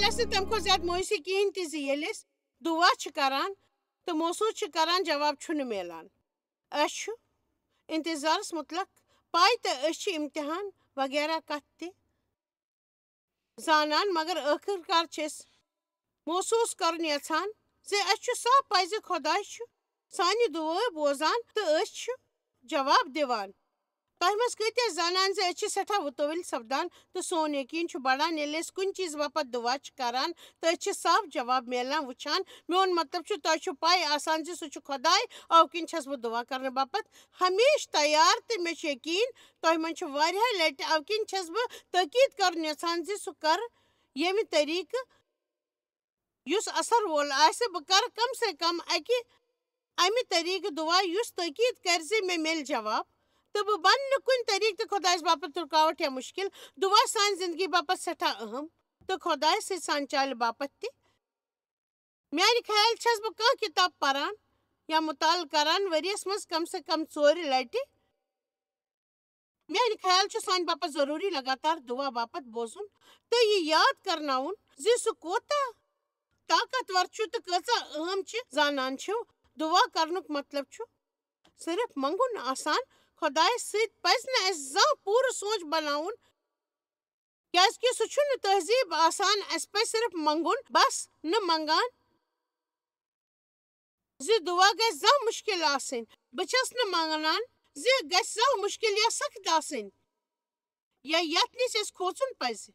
اس تم کو زیادہ مویسی کہین تہ ییٚلہِ أسۍ دعا چھِ کران تہٕ موصوٗل چھِ کران جواب چھُنہٕ میلان أسۍ چھُ انتظارس متعلق پاے تہٕ أسۍ چھِ امتحان وغیرہ کتھ تہِ زانان مگر ٲخٕر کار چھِ أسۍ محسوٗس کرُن یژھان زِ اَسہِ چھُ صاف پاے زِ خۄداے چھُ سانہِ دُعٲے بوزان تہٕ أسۍ چھِ جواب دِوان تۄہہِ منٛز کۭتیاہ زانان زِ أسۍ چھِ سٮ۪ٹھاہ وُتوٲلۍ سپدان تہٕ سون یقیٖن چھُ بڑان ییٚلہِ أسۍ کُنہِ چیٖز باپتھ دُعا چھِ کران تہٕ أسۍ چھِ صاف جواب میلان وٕچھان میون مطلب چھُ تۄہہِ چھُ پاے آسان زِ سُہ چھُ خۄداے اَوٕ کِنۍ چھس بہٕ دُعا کرنہٕ باپتھ ہمیشہٕ تیار تہٕ مےٚ چھُ یقیٖن تۄہہِ منٛز چھُ واریاہ لٹہِ اَوٕ کِنۍ چھس بہٕ تٲکیٖد کرُن یژھان زِ سُہ کر ییٚمہِ طریٖقہٕ یُس اثر وول آسہِ بہٕ کرٕ کم سے کم امہِ طریٖقہٕ دُعا یُس تٲکیٖد کرِ زِ مےٚ میلہِ جواب تہٕ بہٕ بنہٕ نہٕ کُنہِ طریٖقہٕ تہِ خۄدایس باپتھ رُکاوٹ یا مُشکِل دُعا سانہِ زندگی باپتھ سٮ۪ٹھاہ اہم تہٕ خۄداے سٕنٛدِ سانہِ چالہِ باپتھ تہِ میانہِ خیال چھس بہٕ کانٛہہ کِتاب پران یا مُطالعہٕ کران ؤریس منٛز کم سے کم 4 لٹہِ میانہِ خیال چھُ سانہِ باپتھ ضروٗری لگاتار دُعا باپتھ بوزُن تہٕ یہِ یاد کرناوُن زِ سُہ کوٗتاہ طاقتور چھُ تہٕ کۭژاہ اہم چھِ زانان چھِو دُعا کرنُک مطلب چھُ صرف منگُن آسان خۄدایس سۭتۍ پزِ نہٕ اسہِ زانٛہہ پوٗرٕ سونچ بناوُن کیازکہِ سُہ چھُنہٕ تہذیٖب آسان اسہِ پزِ صرف منگُن بس نہٕ منگان زِ دُعا گژھِ زانٛہہ مُشکِل آسٕنۍ بہٕ چھس نہٕ منگان زِ گژھِ زانٛہہ مُشکِل یا سخت آسٕنۍ یا یتھ نِش اسہِ کھوژُن پزِ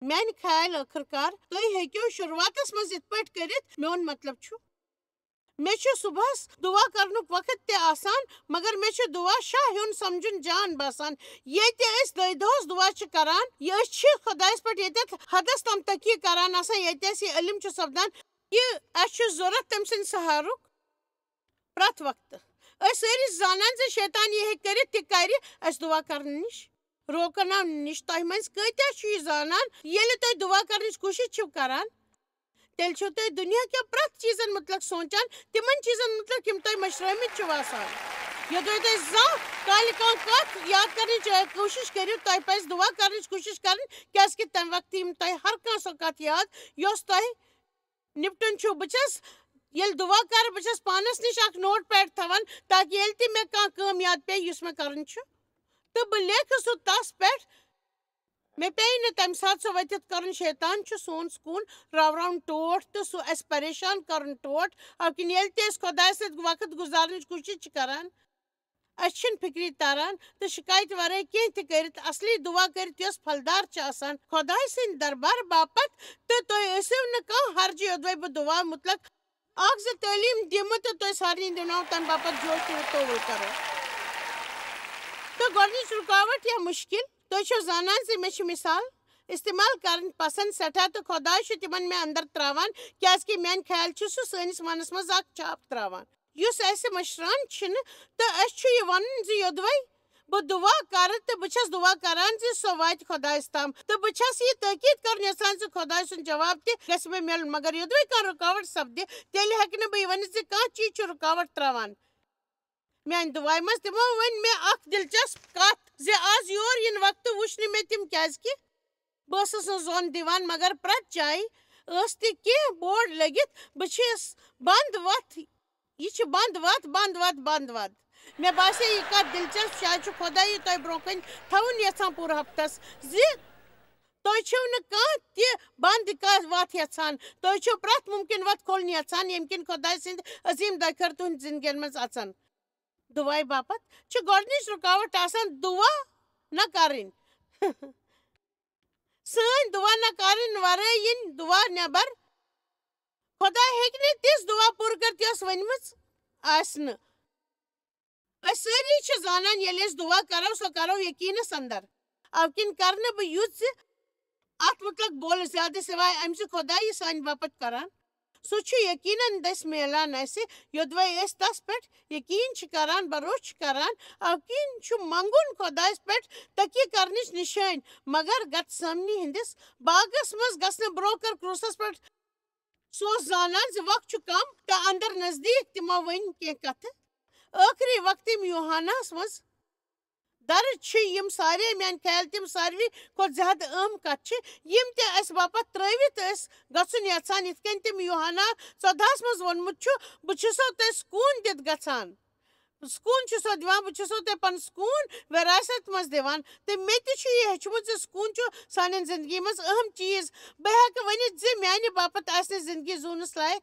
میانہِ خیال ٲخٕر کار تُہۍ ہیٚکِو شروعاتس منٛز یِتھ پٲٹھۍ کٔرِتھ میون مطلب چھُ مےٚ چھُ صُبحس دُعا کرنُک وقت تہِ آسان مگر مےٚ چھُ دُعا شاہ ہیوٚن سمجُن جان باسان ییٚتہِ أسۍ دۄیہِ دۄہس دُعا چھِ کران أسۍ چھِ خۄدایس پٮ۪ٹھ ییٚتٮ۪تھ حدس تام تقیہِ کران آسان ییٚتہِ اسہِ یہِ علم چھُ سپدان کہِ اسہِ چھُ ضروٗرت تٔمۍ سٕنٛدِ سہارُک پرٛٮ۪تھ وقتہٕ أسۍ سٲری زانان زِ شیطان یہِ ہیٚکہِ کٔرِتھ تہِ کرِ اسہِ دُعا کرنہٕ نِش روکناونہٕ نِش تۄہہِ منٛز کۭتیاہ چھُ یہِ زانان ییٚلہِ تُہۍ دُعا کرنٕچ کوٗشش چھِو کران تیٚلہِ چھِو تُہۍ دُنیا کٮ۪ن پرٛٮ۪تھ چیٖزن متعلق سونچان تِمن چیٖزن متعلق یِم تۄہہِ مٔشرٲمٕتۍ چھِو آسان یوٚتام تُہۍ زانٛہہ کالہِ کانٛہہ کتھ یاد کرنٕچ کوٗشش کٔرِو تۄہہِ پزِ دُعا کرنٕچ کوٗشش کرٕنۍ کیازکہِ تمہِ وقتہٕ یِم تۄہہِ ہر کانٛہہ سۄ کتھ یاد یۄس تۄہہِ نپٹُن چھُو بہٕ چھس ییٚلہِ دُعا کرٕ بہٕ چھس پانس نِش اکھ نوٹ پیڈ تھاوان تاکہِ ییٚلہِ تہِ مےٚ کانٛہہ کٲم یاد پیٚیہِ یُس مےٚ کرُن چھُ تہٕ بہٕ لیکھٕ سُہ تس پٮ۪ٹھ مےٚ پیٚیہِ نہٕ تمہِ ساتہٕ سُہ ؤتھِتھ کرُن شیطان چھُ سون سکوٗن راوراوُن ٹوٹھ تہٕ سُہ اسہِ پریشان کرُن ٹوٹھ اَوٕ کِنۍ ییٚلہِ تہِ أسۍ خۄدایس سۭتۍ وقت گُزارنٕچ کوٗشش چھِ کران اسہِ چھِنہٕ فِکری تران تہٕ شِکایتہِ ورٲے کینٛہہ تہِ کٔرِتھ اصلی دُعا کٔرِتھ یۄس پھلدار چھِ آسان خۄداے سٕنٛدِ دربار باپتھ تہٕ تُہۍ ٲسِو نہٕ کانٛہہ حرجہِ یوٚدوے بہٕ دُعا متعلق اکھ زٕ تعلیٖم دِمہٕ تہٕ تۄہہِ سارنٕے دِنو تمہِ باپتھ جو تہِ توٚل کرو تہٕ گۄڈنِچ رُکاوٹ یا مُشکِل تُہۍ چھِو زانان زِ مےٚ چھِ مِثال استعمال کرٕنۍ پسنٛد سٮ۪ٹھاہ تہٕ خۄداے چھُ تِمن مےٚ انٛدر تراوان کیازکہِ میانہِ خیال چھُ سُہ سٲنِس منس منٛز اکھ چھاپ تراوان یُس اسہِ مٔشران چھِنہٕ تہٕ اسہِ چھُ یہِ ونُن زِ یوٚدوے بہٕ دُعا کرٕ تہٕ بہٕ چھس دُعا کران زِ سۄ واتہِ خۄدایس تام تہٕ بہٕ چھس یہِ تٲکیٖد کرُن یژھان زِ خۄداے سُنٛد جواب تہِ گژھِ مےٚ میلُن مگر یوٚدوے کانٛہہ رُکاوٹ سپدِ تیٚلہِ ہیٚکہٕ نہٕ بہٕ یہِ ؤنِتھ زِ کانٛہہ چیٖز چھُ رُکاوٹ تراوان میانہِ دُعایہِ منٛز تِمو ؤنۍ مےٚ اکھ دلچسپ کتھ زِ آز یور یِنہٕ وقتہٕ وٕچھ نہٕ مےٚ تِم کیازکہِ بہٕ ٲسٕس نہٕ زوٚن دِوان مگر پرٛٮ۪تھ جایہِ ٲس تہِ کینٛہہ بورڈ لٔگِتھ بہٕ چھس بنٛد وتھ یہِ چھِ بنٛد وتھ بنٛد وتھ بنٛد وتھ مےٚ باسے یہِ کتھ دلچسپ شاید چھُ خۄداے یہِ تۄہہِ برٛونٛہہ کنہِ تھاوُن یژھان پوٗرٕ ہفتس زِ تُہۍ چھِو نہٕ کانٛہہ تہِ بنٛد وتھ یژھان تُہۍ چھِو پرٛٮ۪تھ مُمکِن وتھ کھولٕنۍ یژھان ییٚمہِ کِنۍ خۄداے سٕنٛدۍ عظیٖم دۄہ خٲر تُہنٛدِ زندگین منٛز اژن دُعاے باپتھ چھِ گۄڈنِچ رُکاوٹ آسان دُعا نہ کرٕنۍ سٲنۍ دُعا نہ کرٕنۍ ورٲے یِنۍ دُعا نٮ۪بر خۄداے ہیٚکہِ نہٕ تِژھ دُعا پوٗرٕ کٔرِتھ یۄس ؤنمٕژ آسہِ نہٕ أسۍ سٲری چھِ زانان ییٚلہِ أسۍ دُعا کرو سۄ کرو یقیٖنس انٛدر اَوٕ کِنۍ کرٕ نہٕ بہٕ یُتھ زِ اتھ متعلق بولہٕ زیادٕ سِواے امہِ زِ خۄداے یہِ سانہِ باپتھ کران سُہ چھُ یقیٖنن دٔسۍ میلان اسہِ یوٚدوے أسۍ تس پٮ۪ٹھ یقیٖن چھِ کران بروسہٕ چھِ کران اَوٕ کِنۍ چھُ منگُن خۄدایس پٮ۪ٹھ تقیہِ کرنٕچ نِشٲنۍ مگر گتسمنی ہٕنٛدِس باغس منٛز گژھنہٕ برٛونٛہہ کر کروٗسس پٮ۪ٹھ سُہ اوس زانان زِ وقت چھُ کم تہٕ انٛدر نزدیٖک تِمو ؤنۍ کینٛہہ کتھٕ ٲخری وقتہٕ یِم یوحاناہس منٛز درد چھ یم سارے میان خیال تم ساروی کھت زیادہ اہم کت چھ یم تہ اس باپت ترٲوِتھ اس گژھُن یژھان یتھ کٔنۍ تم یوحنا 14 منٛز ووٚنمُت چھُ بہٕ چھُسو تۄہہِ سکوٗن دِتھ گژھان سکوٗن چھُسو دِوان بہٕ چھُسو تۄہہِ پنُن سکوٗن وراثت منٛز دِوان تہٕ مےٚ تہِ چھُ یہِ ہیٚچھمُت زِ سکوٗن چھُ سانٮ۪ن زندگی منٛز اہم چیٖز بہٕ ہٮ۪کہٕ ؤنِتھ زِ میانہِ باپت آسہِ نہٕ زندگی زوٗنس لایق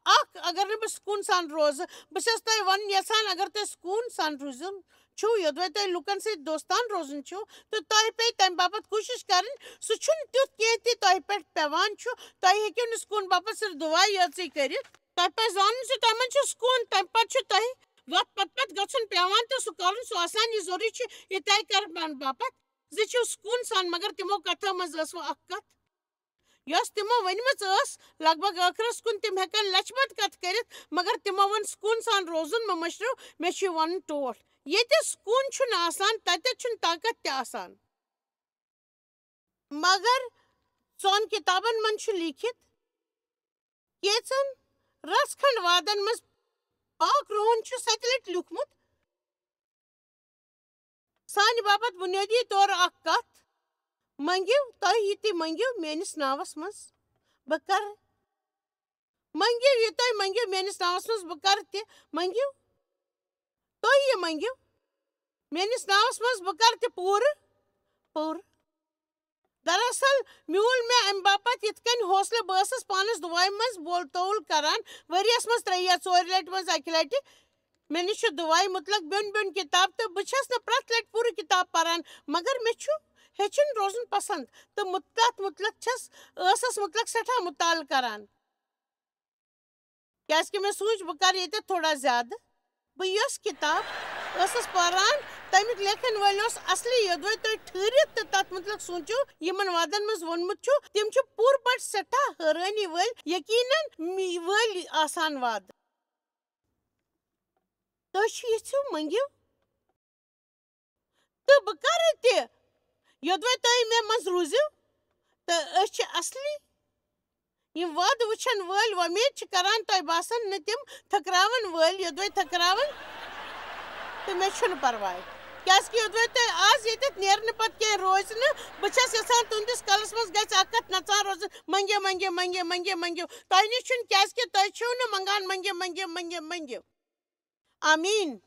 اکھ اگر نہٕ بہٕ سکوٗن سان روزٕ بہٕ چھس تۄہہِ ونُن یژھان اگر تۄہہِ سکوٗن سان روزُن چھُو یوٚدوے تۄہہِ لُکن سۭتۍ دوستان روزُن چھُو تہٕ تۄہہِ پیٚیہِ تمہِ باپت کوٗشش کرٕنۍ سُہ چھُنہٕ تیُتھ کینٛہہ تہِ تۄہہِ پٮ۪ٹھ پیٚوان چھُ تۄہہِ ہیٚکِو نہٕ سکوٗن باپت صرف دُعا یٲژٕے کٔرِتھ تۄہہِ پزِ زانُن زِ تۄہہِ منٛز چھُ سکوٗن تمہِ پتہٕ چھُ تۄہہِ وتھ پتہٕ گژھُن پیٚوان تہٕ سُہ کرُن سُہ آسان یہِ ضروٗری چھُ یہِ طے کرنہٕ باپت زِ چھِو سکوٗن سان مگر تِمو کتھو منٛز ٲس وۄنۍ اکھ کتھ یۄس تِمو ؤنمٕژ ٲس لگ بگ ٲخرس کُن تِم ہٮ۪کن لچھِ بد کتھ کٔرِتھ مگر تِمو ووٚن سکوٗن سان روزُن مہٕ مٔشرٲیِو مےٚ چھُ یہِ ونُن ٹوٹھ ییٚتہِ سکوٗن چھُنہٕ آسان تتٮ۪تھ چھُنہٕ طاقت تہِ آسان مگر ژۄن کِتابن منٛز چھُ لیٖکھِتھ کینٛژن رژھ کھنڈ وادن منٛز پاک روحن چھُ 7 لٹہِ لیوٗکھمُت سانہِ باپت بُنیٲدی طور اکھ کتھ منٛگِو تۄہہِ یہِ تہِ منٛگِو میٲنِس ناوس منٛز بہٕ کرٕ منٛگِو یہِ تۄہہِ منٛگِو میٲنِس ناوس منٛز بہٕ کرٕ تہِ منٛگِو تُہۍ یہِ منٛگِو میٲنِس ناوس منٛز بہٕ کرٕ تہِ پوٗرٕ دراصل میوٗل مےٚ امہِ باپت یِتھ کٔنۍ حوصلہٕ بہٕ ٲسٕس پانس دُعایہِ منٛز بول تول کران ؤریس منٛز 3 یا 4 لٹہِ منٛز 1 لٹہِ مےٚ نِش چھُ دُعایہِ مُتلق بیوٚن کِتاب تہٕ بہٕ چھس نہٕ پرٛٮ۪تھ لٹہِ پوٗرٕ کِتاب پران مگر مےٚ چھُ ہیٚچھُن روزُن پسنٛد تہٕ تتھ مُتلق چھس ٲسس مُتلق سٮ۪ٹھاہ مُطالعہٕ کران کیٛازِ مےٚ سوٗنٛچ بہٕ کرٕ ییٚتٮ۪تھ تھوڑا زیادٕ بہٕ یۄس کِتاب ٲسٕس پران تمیُک لیکھن وٲلۍ اوس اصلی یوٚدوے تُہۍ ٹھٕہرِتھ تہٕ تتھ مُتلق سوٗنٛچِو یِمن وادن منٛز ووٚنمُت چھُ تِم چھِ پوٗرٕ پٲٹھۍ سٮ۪ٹھاہ حٲرٲنی وٲلۍ یقیٖنن وٲلۍ آسان وادٕ تُہۍ چھِو یژھِو منٛگِو تہٕ بہٕ کرٕ تہِ یوٚدوے تُہۍ مےٚ منٛز روٗزِو تہٕ أسۍ چھِ اصلی یِم وادٕ وٕچھن وٲلۍ وۄمید چھِ کران تۄہہِ باسن نہٕ تِم تھٔکراون وٲلۍ یوٚدوے تھٔکراون تہٕ مےٚ چھُنہٕ پرواے کیٛازِ کہِ یوٚدوے تۄہہِ آز ییٚتٮ۪تھ نیرنہٕ پتہٕ کینٛہہ روزِ نہٕ بہٕ چھس یژھان تُہنٛدِس کلس منٛز گژھِ اکھ کتھ نژان روزُن منٛگِو تۄہہِ نِش چھُنہٕ کیٛازِ کہِ تۄہہِ چھِو نہٕ منگان منٛگِو آمیٖن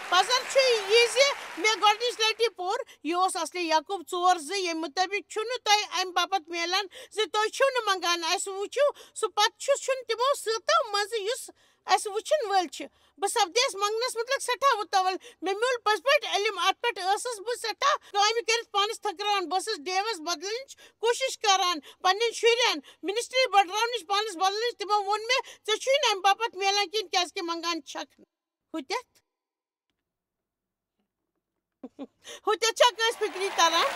پزر چھُ یہِ زِ مےٚ گۄڈنِچ لٹہِ پوٚر یہِ اوس اصلی یعقوٗب 4:2 ییٚمہِ مُطٲبِق چھُنہٕ تۄہہِ امہِ باپت مِلان زِ تُہۍ چھِو نہٕ منگان اسہِ وٕچھِو سُہ پتہٕ چھُنہٕ تِمو سۭتو منٛزٕ یُس اسہِ وٕچھن وٲلۍ چھِ بہٕ سپدیس منگنس مُتلق سٮ۪ٹھاہ مُتوَل مےٚ میوٗل پٔزۍ پٲٹھۍ علم اتھ پٮ۪ٹھ ٲسٕس بہٕ سٮ۪ٹھاہ کامہِ کٔرِتھ پانس تھٔکراوان بہٕ ٲسٕس ڈیوس بدلنٕچ کوٗشش کران پننٮ۪ن شُرٮ۪ن منسٹری بڑراونٕچ پانس بدلنٕچ تِمو ووٚن مےٚ ژےٚ چھُے نہٕ امہِ باپت مِلان کِہیٖنۍ کیٛازِ کہِ منگان چھکھ نہٕ ہُتٮ۪تھ چھا کٲنٛسہِ فِکری تران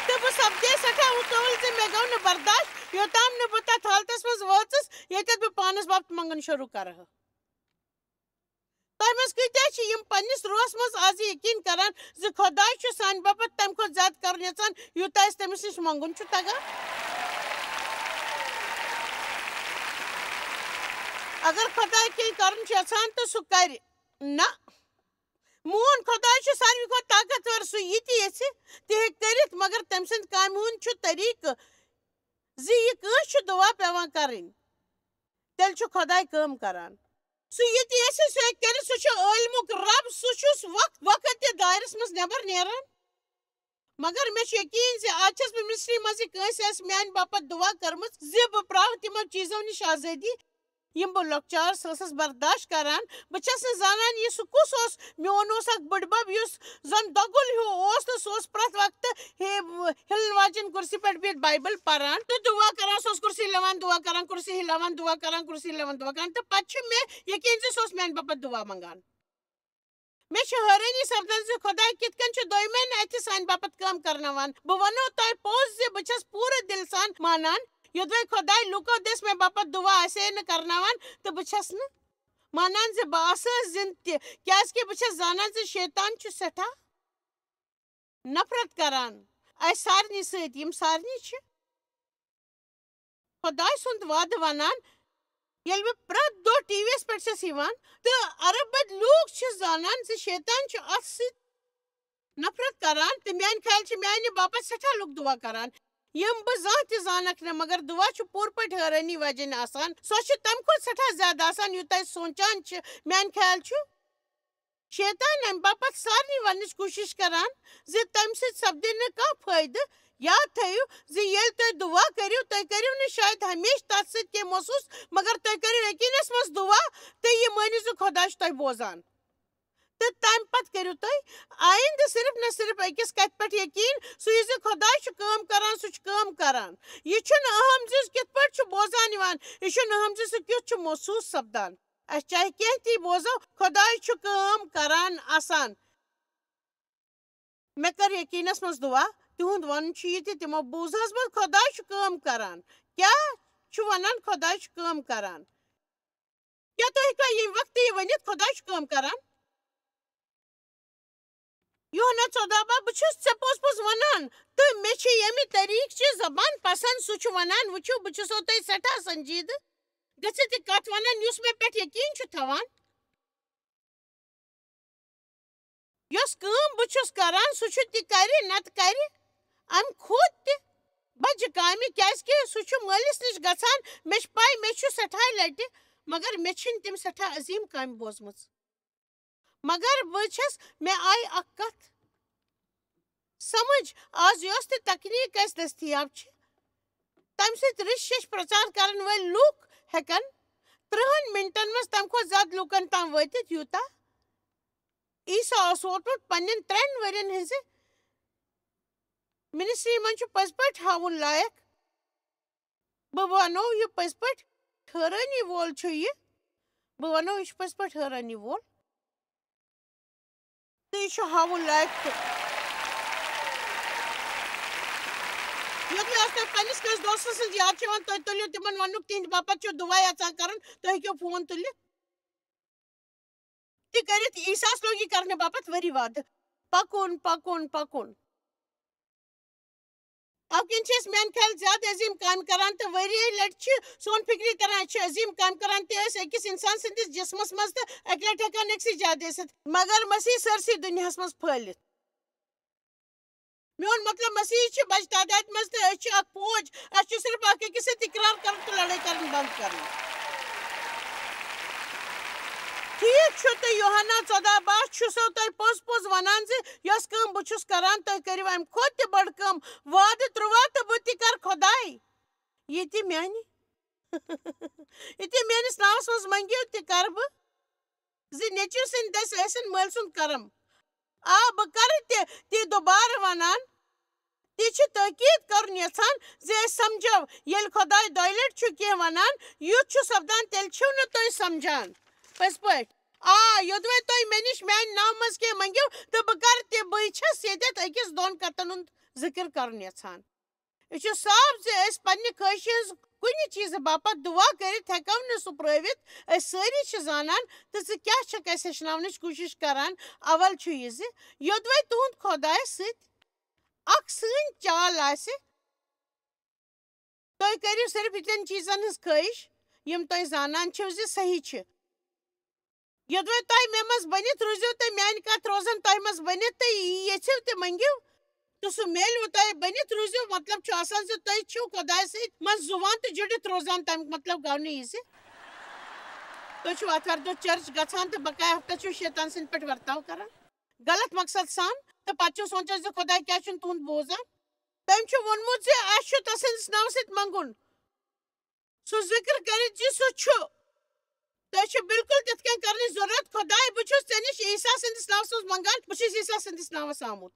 تہٕ بہٕ سپدیس سٮ۪ٹھاہ مُتوَل زِ مےٚ گوٚو نہٕ برداش یوٚتام نہٕ بہٕ تتھ حالتس منٛز وٲژٕس ییٚتٮ۪تھ بہٕ پانس باپت منگُن شروٗع کرٕہا تۄہہِ منٛز کۭتیاہ چھِ یِم پننِس روحس منٛز آز یقیٖن کران زِ خۄداے چھُ سانہِ باپت تمہِ کھۄتہٕ زیادٕ کرُن یژھان یوٗتاہ اَسہِ تٔمِس نِش منٛگُن چھُ تگان اگر خۄداے کینٛہہ کرُن چھُ یژھان تہٕ سُہ کرِ نہ میون خۄداے چھُ ساروی کھۄتہٕ طاقتور سُہ یہِ تہِ یژھِ تہِ ہیٚکہِ کٔرِتھ مگر تٔمۍ سٕنٛدِ کامہِ ہُنٛد چھُ طٔریٖقہٕ زِ یہِ کٲنٛسہِ چھُ دُعا پیٚوان کرٕنۍ تیٚلہِ چھُ خۄداے کٲم کران سُہ یہِ تہِ یژھِ سُہ ہیٚکہِ کٔرِتھ سُہ چھُ عٲلمُک رب سُہ چھُس وقت تہِ دایرس منٛز نٮ۪بر نیران مگر مےٚ چھُ یقیٖن زِ آز چھس بہٕ مِسٹری منٛز کٲنٛسہِ آسہِ میانہِ باپت دُعا کٔرمٕژ زِ بہٕ پراوٕ تِمو چیٖزو نِش آزٲدی یِم بہٕ لۄکچارس ٲسٕس برداش کران بہٕ چھس نہٕ زانان یہِ سُہ کُس اوس میون اوس اکھ بٕڈبب یُس زن دۄگُل ہیوٗ اوس تہٕ سُہ اوس پرٛٮ۪تھ وقتہٕ ہِلن واجٮ۪ن کُرسی پٮ۪ٹھ بِہِتھ بایبل پران تہٕ دُعا کران سُہ اوس کُرسی ہِلاوان دُعا کران کُرسی ہِلاوان دُعا کران کُرسی ہِلاوان دُعا کران تہٕ پتہٕ چھُ مےٚ یقیٖن زِ سُہ اوس میانہِ باپت دُعا منگان مےٚ چھِ حٲرٲنی سپدان زِ خۄداے کِتھ کٔنۍ چھُ دویمٮ۪ن اَتھِ سانہِ باپت کٲم کرناوان بہٕ ونو تۄہہِ پوٚز زِ بہٕ چھس پوٗرٕ دِلہٕ سان مانان یوٚدوے خۄداے لُکو دٔسۍ مےٚ باپت دُعا آسہِ ہے نہٕ کرناوان تہٕ بہٕ چھس نہٕ مانان زِ بہٕ آسہٕ زِندٕ تہِ کیٛازِ کہِ بہٕ چھس زانان زِ شیطان چھُ سٮ۪ٹھاہ نفرت کران اسہِ سارنٕے سۭتۍ یِم سارنٕے چھِ خۄداے سُنٛد وعدٕ ونان ییٚلہِ بہٕ پرٛٮ۪تھ دۄہ ٹی وی یَس پٮ۪ٹھ چھَس یِوان تہٕ عرب بٔدۍ لوٗکھ چھِ زانان زِ شیطان چھُ اَتھ سۭتۍ نفرت کران تہٕ میٛانہِ خیال چھِ میٛانہِ باپتھ سٮ۪ٹھاہ لُکھ دُعا کران یِم بہٕ زانٛہہ تہِ زانکھ نہٕ مگر دُعا چھُ پوٗرٕ پٲٹھۍ حٲرانی وجنۍ آسان سۄ چھِ تَمہِ کھۄتہٕ سٮ۪ٹھاہ زیادٕ آسان یوٗتاہ أسۍ سونٛچان چھِ میٛانہِ خیال چھُ شیطان اَمہِ باپتھ سارنٕے وننٕچ کوٗشِش کران زِ تَمہِ سۭتۍ سپدِ نہٕ کانٛہہ فٲیدٕ یاد تھٲیِو زِ ییٚلہِ تُہۍ دُعا کٔرِو تُہۍ کٔرِو نہٕ شاید ہمیشہٕ تَتھ سۭتۍ کینٛہہ محسوٗس مگر تُہۍ کٔرِو یقیٖنس منٛز دُعا تہٕ یہِ مٲنِو زِ خۄدا چھُ تۄہہِ بوزان تہٕ تَمہِ پتہٕ کٔرِو تُہۍ آیندٕ صرف نہ صرف أکِس کتھِ پٮ۪ٹھ یقیٖن سُہ یہِ زِ خۄدا چھُ کٲم کران سُہ چھُ کٲم کران یہِ چھُنہٕ اہم زِ کِتھ پٲٹھۍ چھُ بوزان یِوان یہِ چھُنہٕ اہم زِ سُہ کیُتھ چھُ محسوٗس سپدان اَسہِ چاہے کینٛہہ تہِ بوزو خۄداے چھُ کٲم کران آسان مےٚ کٔر یقیٖنس منٛز دُعا تِہُنٛد وَنُن چھُ یہِ تہِ تِمو بوٗز حظ بہٕ خۄداے چھُ کٲم کران کیٛاہ چھُ وَنان خۄداے چھُ کٲم کران کیٛاہ تُہۍ ہیٚکوا ییٚمہِ وقتہٕ یہِ ؤنِتھ خۄداے چھُ کٲم کران یوحنا 14 بہٕ چھُس ژےٚ پوٚز پوٚز وَنان تہٕ مےٚ چھِ ییٚمہِ طریٖقہٕ چہِ زبان پسنٛد سُہ چھُ وَنان وٕچھِو بہٕ چھُسو تۄہہِ سٮ۪ٹھاہ سنجیٖدٕ گٔژھِتھ یہِ کتھ وَنان یُس مےٚ پٮ۪ٹھ یقیٖن چھُ تھاوان یۄس کٲم بہٕ چھُس کران سُہ چھُ تہِ کرِ نتہٕ کرِ اَمہِ کھۄتہٕ تہِ بجہِ کامہِ کیٛازِکہِ سُہ چھُ مٲلِس نِش گژھان مےٚ چھِ پاے مےٚ چھُ سٮ۪ٹھاہ لٹہِ مگر مےٚ چھِنہٕ تِم سٮ۪ٹھاہ عظیٖم کامہِ بوزمٕژ مگر بہٕ چھَس مےٚ آیہِ اکھ کتھ سمجھ آز یۄس تہِ تکنیٖک اَسہِ دٔستیاب چھِ تَمہِ سۭتۍ رٕش شش پرچار کرن وٲلۍ لُکھ ہٮ۪کن 30 مِنٹن منٛز تَمہِ کھۄتہٕ زیادٕ لُکن تام وٲتِتھ یوٗتاہ عیٖسا اوس ووتمُت پننٮ۪ن 3 ؤرین ہٕنٛزِ منسٹری منٛز چھُ پٔزۍ پٲٹھۍ ہاوُن لایق بہٕ وَنو یہِ پٔزۍ پٲٹھۍ حٲرٲنی وول چھُ یہِ چھُ پٔزۍ پٲٹھۍ حٲرٲنی وول تہٕ یہِ چھُ ہاوُن لایق تہِ یوٚت مےٚ تۄہہِ پننِس کٲنٛسہِ دوستس سٕنٛز یاد چھِ یِوان تُہۍ تُلِو تِمن وننُک تِہنٛدِ باپتھ چھُ دُعا یژھان کرُن تُہۍ ہیٚکِو فون تُلِتھ تہِ کٔرِتھ عیٖساہس لوگ یہِ کرنہٕ باپتھ ؤری وادٕ پکُن پکُن پکُن اَوٕ کِنۍ چھِ أسۍ میٛانہِ خیال زیادٕ عظیٖم کامہِ کران تہٕ واریاہہِ لٹہِ چھِ سون فِکری کران أسۍ چھِ عظیٖم کامہِ کران تہِ أسۍ أکِس اِنسان سٕنٛدِس جسمس منٛز تہٕ اَکہِ لٹہِ ہٮ۪کان أکسٕے جایہِ ٲسِتھ مگر مسیح سٲرسٕے دُنیاہس منٛز پھٲلِتھ میون مطلب مسیح چھِ بجہِ تعدادِ منٛز تہٕ أسۍ چھِ اکھ فوج اَسہِ چھُ صرف اکھ أکِس سۭتۍ اِقرار کرُن تہٕ لڑٲے کرٕنۍ بنٛد کرٕنۍ ٹھیٖک چھُ تہٕ یوحنا 14 چھُسو تۄہہِ پوٚز پوٚز وَنان زِ یۄس کٲم بہٕ چھُس کران تُہۍ کٔرِو اَمہِ کھۄتہٕ تہِ بٔڑ کٲم وعدٕ ترٛووا تہٕ بہٕ تہِ کرٕ خۄداے یِتہِ میٲنِس ناوَس منٛز منٛگِو تہِ کرٕ بہٕ زِ نیٚچوۍ سٕنٛدۍ دٔسۍ ٲسِن مٲلۍ سُنٛد کرم آ بہٕ کرٕ تہِ دُبارٕ وَنان تہِ چھِ تٲکیٖد کرُن یژھان زِ أسۍ سمجھو ییٚلہِ خۄداے 2 لٹہِ چھُ کینٛہہ وَنان یُتھ چھُ سپدان تیٚلہِ چھِو نہٕ تُہۍ سمجھان پٔزۍ پٲٹھۍ یوٚدوے تُہۍ مےٚ نِش میانہِ ناوٕ منٛز کینٛہہ منٛگِو تہٕ بہٕ کرٕ تہِ بٕے چھَس ییٚتٮ۪تھ أکِس 2 کَتن ہُنٛد ذِکِر کرُن یژھان یہِ چھُ صاف زِ أسۍ پننہِ خٲہِشہِ ہٕنٛز کُنہِ چیٖزٕ باپتھ دُعا کٔرِتھ ہٮ۪کو نہٕ سُہ پرٛٲوِتھ أسۍ سٲری چھِ زانان تہٕ ژٕ کیٛاہ چھکھ اَسہِ ہیٚچھناونٕچ کوٗشِش کران اول چھُ یہِ زِ یوٚدوے تُہُنٛد خۄدایَس سۭتۍ اکھ سٲنۍ چال آسہِ تُہۍ کٔرِو صرف یِتھٮ۪ن چیٖزن ہٕنٛز خٲہِش یِم تُہۍ زانان چھِو زِ صحیح چھِ یوٚدوے تۄہہِ مےٚ منٛز بٔنِتھ روٗزِو تہٕ میانہِ کتھ روزن تۄہہِ منٛز بٔنِتھ تہٕ یہِ یژھِو تہِ منٛگِو تہٕ سُہ میلوٕ تۄہہِ بٔنِتھ روٗزِو مطلب چھُ آسان زِ تُہۍ چھِو خۄدایَس سۭتۍ منٛز زُوان تہٕ جُڑِتھ روزان تَمیُک مطلب گوٚو نہٕ یہِ زِ تُہۍ چھِو آتھوارِ دۄہ چرچ گژھان تہٕ بقایا ہفتس چھِو شیطان سٕنٛدۍ پٲٹھۍ ورتاو کران غلط مقصد سان تہٕ پتہٕ چھِو سونٛچان زِ خۄداے کیٛازِ چھُنہٕ تُہُنٛد بوزان تٔمۍ چھُ ووٚنمُت زِ اَسہِ چھُ تس سٕنٛدِس ناوٕ سۭتۍ منٛگُن سُہ ذِکر کٔرِتھ زِ سُہ چھُ تۄہہِ چھُ بالکُل تِتھ کٔنۍ کرنٕچ ضروٗرت خۄداے بہٕ چھُس ژےٚ نِش عیٖسا سٕنٛدِس ناوَس منٛز منٛگان بہٕ چھُس عیٖسا سٕنٛدِس ناوَس آمُت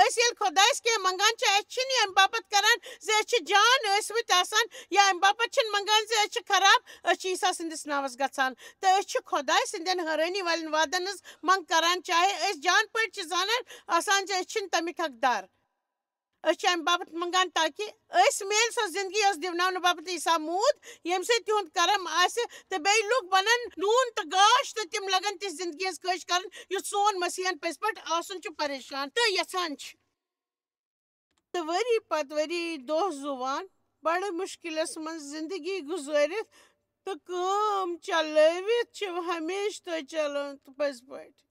أسۍ ییٚلہِ خۄدایَس کینٛہہ منٛگان چھِ اَسہِ چھِنہٕ یہِ اَمہِ باپتھ کران زِ أسۍ چھِ جان ٲسمٕتۍ آسان یا اَمہِ باپتھ چھِنہٕ منٛگان زِ أسۍ چھِ خراب أسۍ چھِ عیٖسا سٕنٛدِس ناوَس گژھان تہٕ أسۍ چھِ خۄداے سٕنٛدٮ۪ن حٲرٲنی والٮ۪ن وادن ہٕنٛز منٛگ کران چاہے أسۍ جان پٲٹھۍ چھِ زانان آسان زِ أسۍ چھِنہٕ تَمِکۍ حقدار أسۍ چھِ اَمہِ باپتھ منٛگان تاکہِ أسۍ میلہِ سۄ زندگی یۄس دِوناونہٕ باپتھ عیٖسا موٗد ییٚمہِ سۭتۍ تِہُنٛد کرم آسہِ تہٕ بیٚیہِ لُکھ بنن نوٗن تہٕ گاش تہٕ تِم لگن تِژھ زندگی ہٕنٛز خٲہِش کرٕنۍ یُتھ سون مسیحن پٔزۍ پٲٹھۍ آسُن چھُ پریشان تہٕ یژھان چھِ تہٕ ؤری پتہٕ ؤری دۄہ زُوان بڑٕ مُشکِلس منٛز زندگی گُزٲرِتھ تو کام چلٲوِتھ چھِ ہمیشہِ تۄہہِ چلان تہٕ پٔزۍ پٲٹھۍ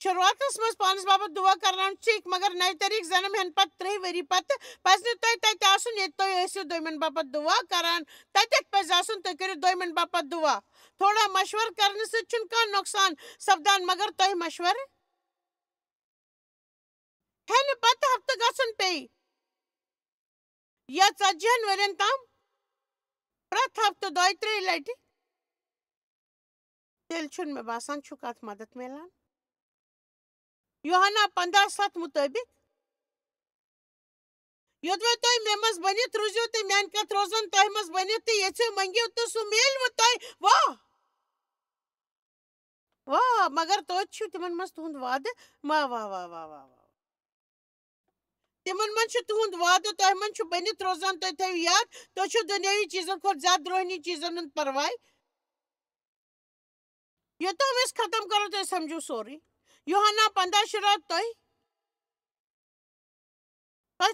شروعاتس منٛز پانس باپتھ دعا کرناوُن ٹھیٖک مگر نَوِ طریٖقہٕ زنم ہٮ۪نہٕ پتہٕ 3 ؤری پتہٕ پزِ نہٕ تۄہہِ تتہِ آسُن ییٚتہِ تُہۍ ٲسِو دوٚیمٮ۪ن باپتھ دعا کران تتٮ۪تھ پزِ آسُن تُہۍ کٔرِو دوٚیمٮ۪ن باپتھ دعا تھوڑا مشورٕ کرنہٕ سۭتۍ چھُنہٕ کانٛہہ نۄقصان سپدان مگر تۄہہِ مشورٕ ہٮ۪نہٕ پتہٕ ہفتہٕ گژھُن پیٚیہِ یا 40 ؤرین تام پرٛٮ۪تھ ہفتہٕ 2-3 لٹہِ تیٚلہِ چھُنہٕ مےٚ باسان چھُکھ اتھ مدد میلان یوحنا 15:7 مُطٲبِق یوٚدوے تُہۍ مےٚ منٛز بٔنِتھ روٗزِو تہٕ میٛانہِ کتھ روزن تۄہہِ منٛز بٔنِتھ تہٕ یژھِو منٛگِو تہٕ سُہ میلوٕ تۄہہِ واہ واہ مگر توتہِ چھُ تِمن منٛز تُہُنٛد وعدٕ واہ واہ واہ واہ واہ واہ تِمن منٛز چھُ تُہُنٛد وعدٕ تۄہہِ منٛز چھُ بٔنِتھ روزان تُہۍ تھٲیِو یاد تُہۍ چھِو دُنیٲوی چیٖزن کھۄتہٕ زیادٕ روحٲنی چیٖزن ہُنٛد پرواے یوٚتام أسۍ ختم کرو تُہۍ سمجھو سورُے یوحنا 15 شُراہ تۄہہِ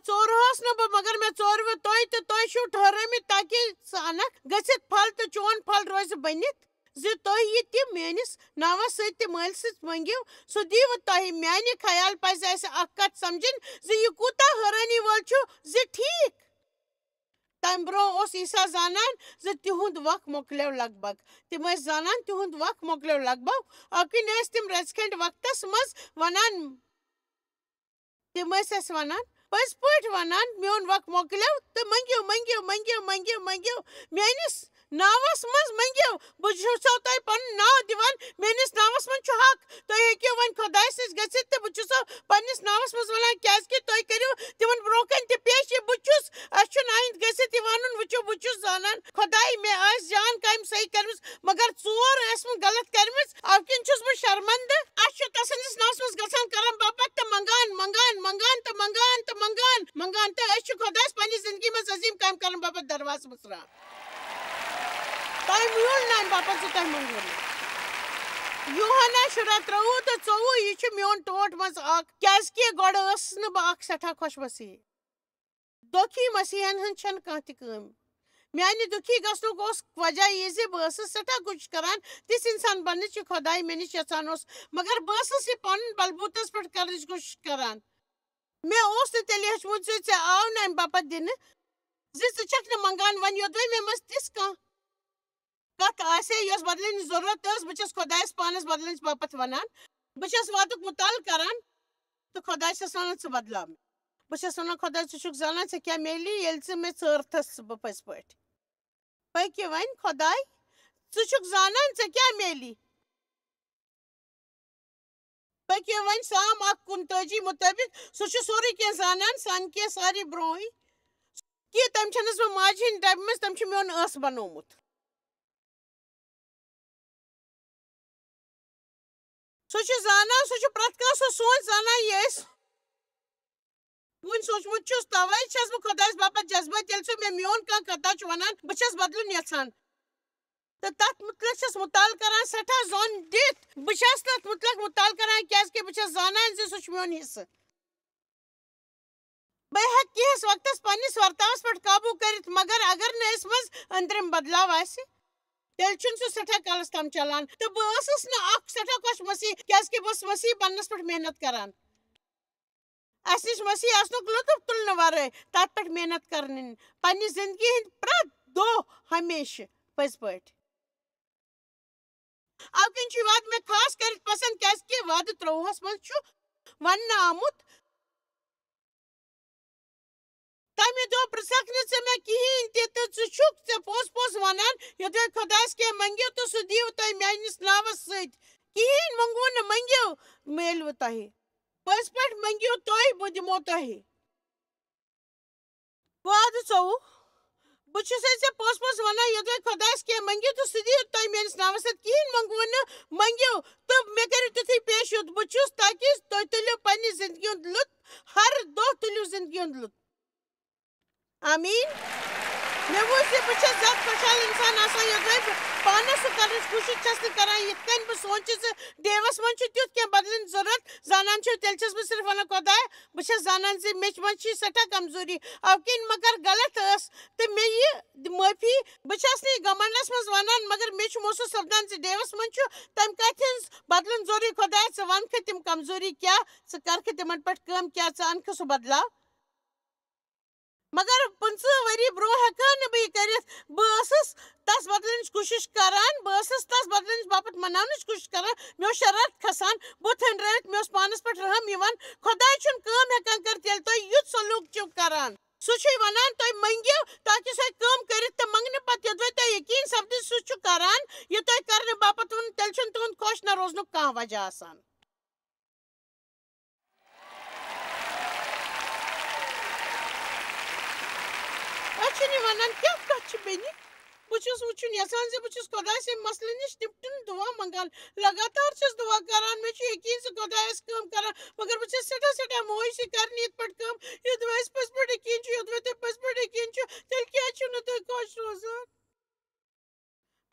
ژورہوس نہٕ بہٕ مگر مےٚ ژوروٕ تۄہہِ تہٕ تۄہہِ چھِو ٹھٔہرٲمٕتۍ تاکہِ ژٕ انکھ گٔژھِتھ پھل تہٕ چون پھل روزِ بٔنِتھ زِ تُہۍ یہِ تہِ میٲنِس ناوس سۭتۍ تہِ مٲلۍ سٕنٛز منٛگِو سُہ دِیوٕ تۄہہِ میانہِ خیال پزِ اسہِ اکھ کتھ سمجھٕنۍ زِ یہِ کوٗتاہ حٲرانی وول چھُ زِ ٹھیٖک تمہِ برٛونٛہہ اوس عیٖسا زانان زِ تِہُنٛد وق مۄکلیو لگ بگ تِم ٲسۍ زانان تِہُنٛد وق مۄکلیو لگ بگ اکھ کُنۍ ٲسۍ تِم رٔژکھنٛڈ وقتس منٛز ونان تِم ٲسۍ اسہِ ونان پٔزۍ پٲٹھۍ ونان میون وق مۄکلیو تہٕ منٛگِو منٛگِو منٛگِو منٛگِو منٛگِو میٲنِس ناوس منٛز منٛگِو بہٕ چھُسو تۄہہِ پنُن ناو دِوان میٲنِس ناوس منٛز چھُ حق تُہۍ ہیٚکِو وۄنۍ خۄدایس نِش گٔژھِتھ تہٕ بہٕ چھُسو پننِس ناوس منٛز ونان کیازکہِ تُہۍ کٔرِو تِمن برٛونٛہہ کنہِ تہِ پیش یہِ بہٕ چھُس اسہِ چھُنہٕ آیِندٕ گٔژھِتھ یہِ ونُن وٕچھِو بہٕ چھُس زانان خۄداے مےٚ آسہِ جان کامہِ صحیح کٔرمٕژ مگر ژور ٲسمہٕ غلط کٔرمٕژ اَمہِ کِنۍ چھُس بہٕ شرمنٛدٕ اسہِ چھُ تسٕنٛدِس ناوس منٛز گژھان کرن باپتھ تہٕ منگان منگان منگان تہٕ منگان تہٕ منگان منگان تہٕ أسۍ چھِ خۄدایس پننہِ زندگی منٛز عظیٖم کامہِ کرن باپتھ درواز مٕژران تۄہہِ میوٗل نہٕ امہِ باپتھ زِ تۄہہِ منٛگوٕ نہٕ یوحنا شُراہ 23 تہٕ 24 یہِ چھُ میون ٹوٹھ منٛز اکھ کیازکہِ گۄڈٕ ٲسٕس نہٕ بہٕ اکھ سٮ۪ٹھاہ خۄش مسیح دۄکھی مسیحن ہٕنٛز چھنہٕ کانٛہہ تہِ کٲم میانہِ دُکھی گژھنُک اوس وجہ یہِ زِ بہٕ ٲسٕس سٮ۪ٹھاہ کوٗشِش کران تِژھ انسان بننٕچ یہِ خۄداے مےٚ نِش یژھان اوس مگر بہٕ ٲسٕس یہِ پنُن بلبوٗتس پٮ۪ٹھ کرنٕچ کوٗشِش کران مےٚ اوس نہٕ تیٚلہِ ہیٚچھمُت زِ ژےٚ آو نہٕ امہِ باپتھ دِنہٕ زِ ژٕ چھکھ نہٕ منگان وۄنۍ یوٚدوے مےٚ منٛز تِژھ کانٛہہ کتھ آسہِ یۄس بدلٕنٕچ ضروٗرت ٲس بہٕ چھس خۄدایس پانس بدلنٕچ باپتھ ونان بہٕ چھس وعدُک مُطالعہٕ کران تہٕ خۄداے چھس ونان ژٕ بدلاو مےٚ بہٕ چھس ونان خۄداے ژٕ چھُکھ زانان ژےٚ کیٛاہ میلی ییٚلہِ ژٕ مےٚ ژٲرتھس بہٕ پٔزۍ پٲٹھۍ پٔکِو وۄنۍ خۄداے ژٕ چھُکھ زانان ژےٚ کیٛاہ میلی پٔکِو وۄنۍ سام 1:29 مُطٲبِق سُہ چھُ سورُے کینٛہہ زانان سانہِ کینٛہہ ساری برونٛہٕے کہِ تٔمۍ چھَنس بہٕ ماجہِ ہِنٛدِ ڈبہِ منٛز تٔمۍ چھُ میون ٲس بنومُت سُہ چھُ زانان سُہ چھُ پرٛٮ۪تھ کانٛہہ سُہ سونٛچ زانان یہِ أسۍ وُنہِ سوٗنٛچمُت چھُس تَوَے چھَس بہٕ خۄدایَس باپتھ جذبٲتۍ ییٚلہِ سُہ مےٚ میون کانٛہہ خطا چھُ وَنان بہٕ چھَس بدلُن یژھان تہٕ تَتھ مُتعلِق چھَس مُطالعہٕ کران سٮ۪ٹھاہ زوٚن دِتھ بہٕ چھَس تَتھ مُتعلِق مُطالعہٕ کران کیٛازِکہِ بہٕ چھَس زانان زِ سُہ چھُ میون حِصہٕ بہٕ ہٮ۪کہٕ کینٛہَس وقتس پننِس ورتاوس پٮ۪ٹھ قابوٗ کٔرِتھ مگر اگر نہٕ أسۍ منٛز أنٛدرِم بدلاو آسہِ تیٚلہِ چھُنہٕ سُہ سٮ۪ٹھاہ کالس تام چلان تہٕ بہٕ ٲسٕس نہٕ اکھ سٮ۪ٹھاہ خۄش مسیح کیٛازِکہِ بہٕ ٲسٕس مسیح بننس پٮ۪ٹھ محنت کران اسہِ نِش مسیح آسنُک لُطف تُلنہٕ ورٲے تتھ پٮ۪ٹھ محنت کرٕنۍ پننہِ زندگی ہٕنٛدۍ پرٛٮ۪تھ دۄہ ہمیشہٕ پٔزۍ پٲٹھۍ اَوٕ کِنۍ چھُ یہِ وعدٕ مےٚ خاص کٔرِتھ پسنٛد کیٛازِکہِ وعدٕ 23 منٛز چھُ وننہٕ آمُت تمہِ دۄہ پرژھکھ نہٕ ژٕ مےٚ کِہیٖنۍ تہِ تہٕ ژٕ چھُکھ ژےٚ پوٚز پوٚز ونان یوٚدوے خۄدایس کینٛہہ منٛگِو تہٕ سُہ دِیِو تۄہہِ میٲنِس ناوس سۭتۍ کِہیٖنۍ منٛگوٕ نہٕ منٛگِو میلوٕ تۄہہِ پٔزۍ پٲٹھۍ منٛگِو تُہۍ بہٕ دِمو تۄہہِ وعدٕ 24 بہٕ چھُسے ژےٚ پوٚز پوٚز ونان یوٚدوے خۄدایس کینٛہہ منٛگِو تہٕ سُہ دِیِو تۄہہِ میٲنِس ناوس سۭتۍ کِہیٖنۍ منٛگوٕ نہٕ منٛگِو تہٕ مےٚ کٔرِو تِتھُے پیش یُتھ بہٕ چھُس تاکہِ تُہۍ تُلِو پننہِ زندگی ہُنٛد لُطف ہر دۄہ تُلِو زندگی ہُنٛد لُطف آمین میں وہ سے بچہ زیادہ خوشحال انسان آسان یہ پانس سو کرنے کوشش چھس نہ کران یہ کن بہ سوچ دیوس من چھ تیت کی بدلن ضرورت زانان چھ تیل چھس بہ صرف ونان خدا بہ چھس زانان ز مچ من چھ سٹھا کمزوری اب کن مگر غلط اس تو میں یہ معافی بہ چھس نہ گمنڈس مز ونان مگر میں چھ محسوس سپدان ز دیوس من چھ تم کتھ بدلن ضروری خدا ژ ون تم کمزوری کیا ژ کر تمن پٹ کام کیا ژ ان سہ بدلاو مگر 15 وری برو ہیکان بہ کرت بس تس بدلنچ کوشش کران بس تس بدلنچ باپت مناونچ کوشش کران مے شرارت کھسان بت ہنڈرت مے پانس پہ رحم یوان خدا چھن کام ہیکان کرت یل تہ یت سلوک چھو کران سہ چھ ونان تہ منگیو تاکہ سہ کام کرت تہ منگنہ پتہ یدوے تہ یقین سپد سہ چھ کران یہ تہ کرنہ باپت ون تیل چھن تہند خوش نہ روزنک کانٛہہ وجہ آسان اچھا ونان کیا کچھ بینی بچس وچن یسان سے بچس خدا سے مسئلہ نش نپٹن دعا منگان لگاتار چھس دعا کران میں چھ یقین سے خدا اس کام کران مگر بچس سٹھا موئی سے کرنی ات پٹ کام یہ دوس پس پٹ یقین چھ یہ تو پس پٹ یقین چھ تیل کیا چھ نہ تو خوش روزان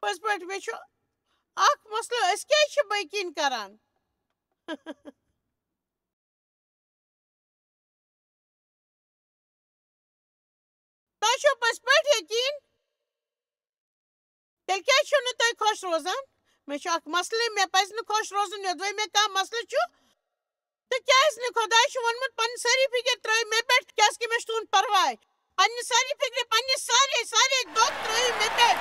پس پٹ میں چھ اخ مسئلہ اس کیا چھ یقین کران تہ پس پٹ یقین تیل کیا چھ نہ تہ خوش روزان میں چھ اخ مسئلہ میں پز نہ خوش روزن یدوے میں کا مسئلہ چھ تو کیاز نہ خدا چھ ونمت پن ساری فکر ترائی میں پٹ کیاز کہ میں تون پرواہ پن ساری فکر پن سارے دکھ ترائی میں پٹ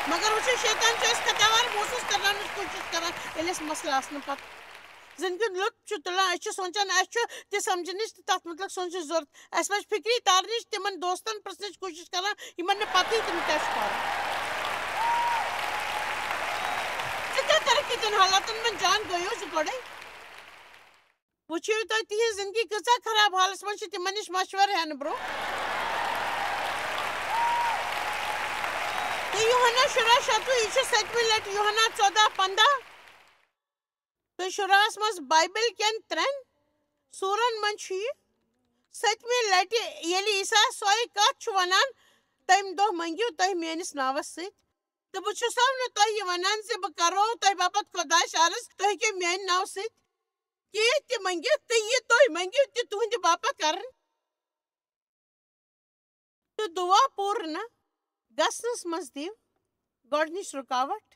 مگر وہ شیطان چھ اس کتوار محسوس کرنے کی کوشش کران یل اس مسئلہ آسن پتہ زندگی لطف چھ تلان اس سوچان اس تہ سمجھنچ تک مطلب سوچ ضرورت اس پہ فکری تارنچ تمن دوستن پرسنچ کوشش کران یمن نہ پتہ تم کیا کر کہ تن حالاتن من جان گیو چھ گوڑے وچھو تو تہ زندگی کسا خراب حالس من چھ تمن نش مشورہ ہن برو یوحنا شرح شتوہ یہ چھ 7 لٹ یوحنا 14:15 تو شراس مز بائبل کین 3 سورن من چھ 7 لٹ یل عیسیٰ سوئی کت چھ ونان تم دہ منگیو تہ میانس ناوس ست تو بہ چھسو نہ تہ یہ ونان ز بہ کرو تہ باپت خدا عرض تہ ہیکو میانہ ناو ست کی تہ منگیو تہ یہ تہ منگیو تہ تہند باپت کرن تو دعا پور نہ گسنس مز دیو گۄڈنِچ رکاوٹ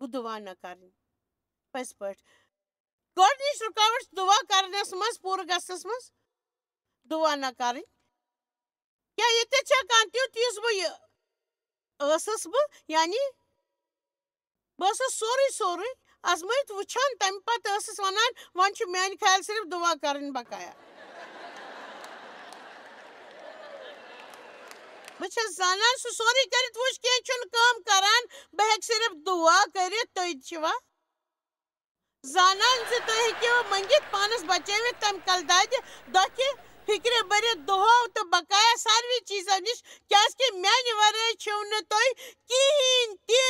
گو دعا نہ کرن پس پٹ گۄڈنِچ رکاوٹ دعا کرنس مز پور گسنس مز دعا نہ کرن کیا یہ تہ چھا کانٛہہ تیُتھ یُس بہ ٲسٕس بہ یعنی بہ ٲسٕس سورُے آزمٲیِتھ وٕچھان تمہِ پتہٕ ٲسٕس ونان وۄنۍ چھُ میانہِ خیال صرف دعا کرٕنۍ بقایا بہ چھس زانان سہ سورُے کٔرِتھ وٕچھ کینٛہہ چھُنہٕ کٲم کران بہ ہیٚکہٕ صرف دعا کٔرِتھ تُہۍ چھِوا زانان ز تُہۍ ہیٚکِو منگِتھ پانس بچٲوِتھ تمہِ کل دادِ دۄکھِ فکرِ بٔرِتھ دۄہو تہٕ بقایا ساروٕے چیٖزو نِش کیازِ کہ میانہِ ورٲے چھِو نہٕ تُہۍ کِہیٖنۍ تہِ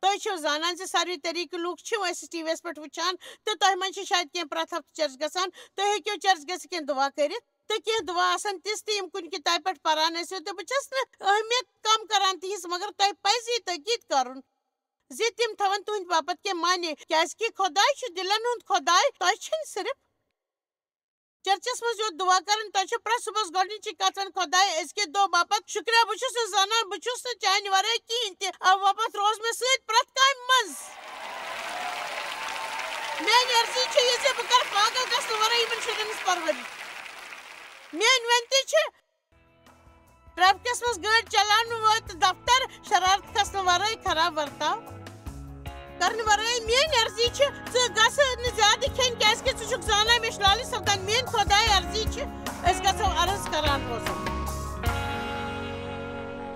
تُہۍ چھِو زانان ز ساروٕے طریقہٕ لوٗکھ چھِ أسۍ ٹی وی یس پٮ۪ٹھ وٕچھان تہٕ تۄہہِ منٛز چھِ شاید کینٛہہ پرٛٮ۪تھ ہفتہٕ چرچ گژھان تُہۍ ہیٚکِو چرچ گٔژھِتھ کینٛہہ دعا کٔرِتھ تہٕ کینٛہہ دعا آسان تِژھ تہِ یِم کُنہِ کِتابہِ پٮ۪ٹھ پران ٲسِو تہٕ بہٕ چھس نہٕ اہمیت کم کران تِہنٛز مگر تۄہہِ پزِ تٲکیٖد کرُن زِ تِم تھاون تُہنٛدِ باپت کینٛہہ معنے کیازِ کہ خۄداے چھُ دلن ہُنٛد خۄداے تۄہہِ چھِنہٕ صرف چرچس منٛز یوت دعا کران تۄہہِ چھو پرٛٮ۪تھ صُبحس گۄڈنِچی کتھ ون خۄداے أزکہِ دۄہ باپت شُکریہ بہٕ چھُس نہٕ زانان بہٕ چھُس نہٕ چانہِ ورٲے کِہیٖنۍ تہِ اَوٕ باپت روز مےٚ سۭتۍ پرٛٮ۪تھ کامہِ منٛز میٲنۍ عرضی چھِ یہِ زِ بہٕ کرٕ پاگل گژھنہٕ ورٲے یِمن شُرٮ۪ن ہٕنٛز پرؤرِش میٲنۍ ونتی چھِ ٹریفکس منٛز گٲڑۍ چلاونہٕ وٲتۍ دفتر شرارت کھسنہٕ ورٲے خراب ورتاو کرنہٕ ورٲے میٲنۍ عرضی چھِ ژٕ گژھٕ نہٕ زیادٕ کھیٚنۍ کیازِ کہ ژٕ چھُکھ زانان مےٚ چھُ لالچ سپدان میٲنۍ خۄداے عرضی چھِ أسۍ گژھو عرض کران روزُن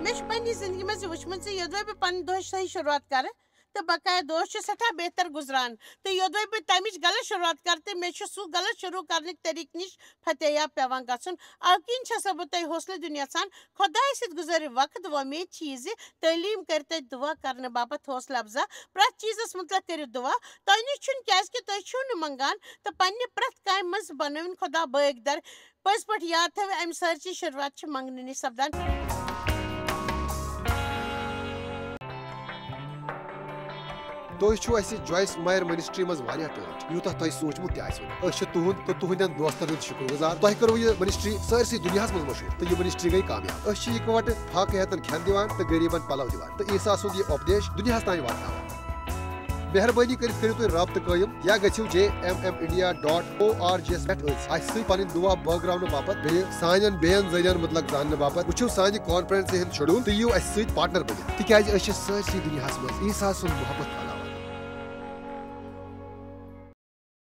مےٚ چھُ پننہِ زندگی منٛز یہِ وٕچھمُت زِ یوٚدوے بہٕ پنٕنۍ دۄہٕچ صحیح شروعات کرٕ تو بقایا دوست سٹھا بہتر گزران تو یودوے بہ تمچ غلط شروعات کرتے میں سہ غلط شروع کرنے طریقہ نش فتح پیوان گھن اوکین چھسا بہ تہ حوصلہ دن یژھان خدائے ست گزارو وقت و امید چیز تعلیم کرتے دعا کرنے باپت حوصلہ افزا پریت چیزس متعلق کرو دعا تہ نش چھن کیاز کہ تہ چھو نہ منگان تو پنہ پریت کامہ مز بنوین خدا باغ در پز پٹ یاد تھو ام سارچی شروعات منگنے نش سپدان تُہۍ چھِو اَسہِ جویس مایر منسٹری منٛز واریاہ ٹٲٹھۍ یوٗتاہ تۄہہِ سوٗنٛچمُت تہِ آسِوٕ نہٕ أسۍ چھِ تُہُنٛد تہٕ تُہنٛدٮ۪ن دوستن ہٕنٛدۍ شُکر گُزار تۄہہِ کٔروٕ یہِ منسٹری سٲرسٕے دُنیاہس منٛز مشہوٗر تہٕ یہِ منسٹری گٔے کامیاب أسۍ چھِ یِکوَٹہٕ فاقہٕ ہٮ۪تن کھٮ۪ن دِوان تہٕ غریٖبن پلو دِوان تہٕ عیٖسا سُنٛد یہِ اُپدیش دُنیاہس تانۍ واتناوان مہربٲنی کٔرِتھ کٔرِو تُہۍ رابطہٕ قٲیِم یا گٔژھِو jmmindia.org یس پٮ۪ٹھ أسۍ سۭتۍ پنٕنۍ دُعا بٲگراونہٕ باپتھ بیٚیہِ سانٮ۪ن بیٚین ذٔریعن مُتعلق زاننہٕ باپتھ وٕچھِو سانہِ کانفرنسہِ ہُنٛد شڈوٗل تہٕ یِیِو اَسہِ سۭتۍ پارٹنر بٔنِتھ تِکیازِ أسۍ چھِ سٲرسٕے دُنیاہس منٛز عیٖسا سُنٛد محبت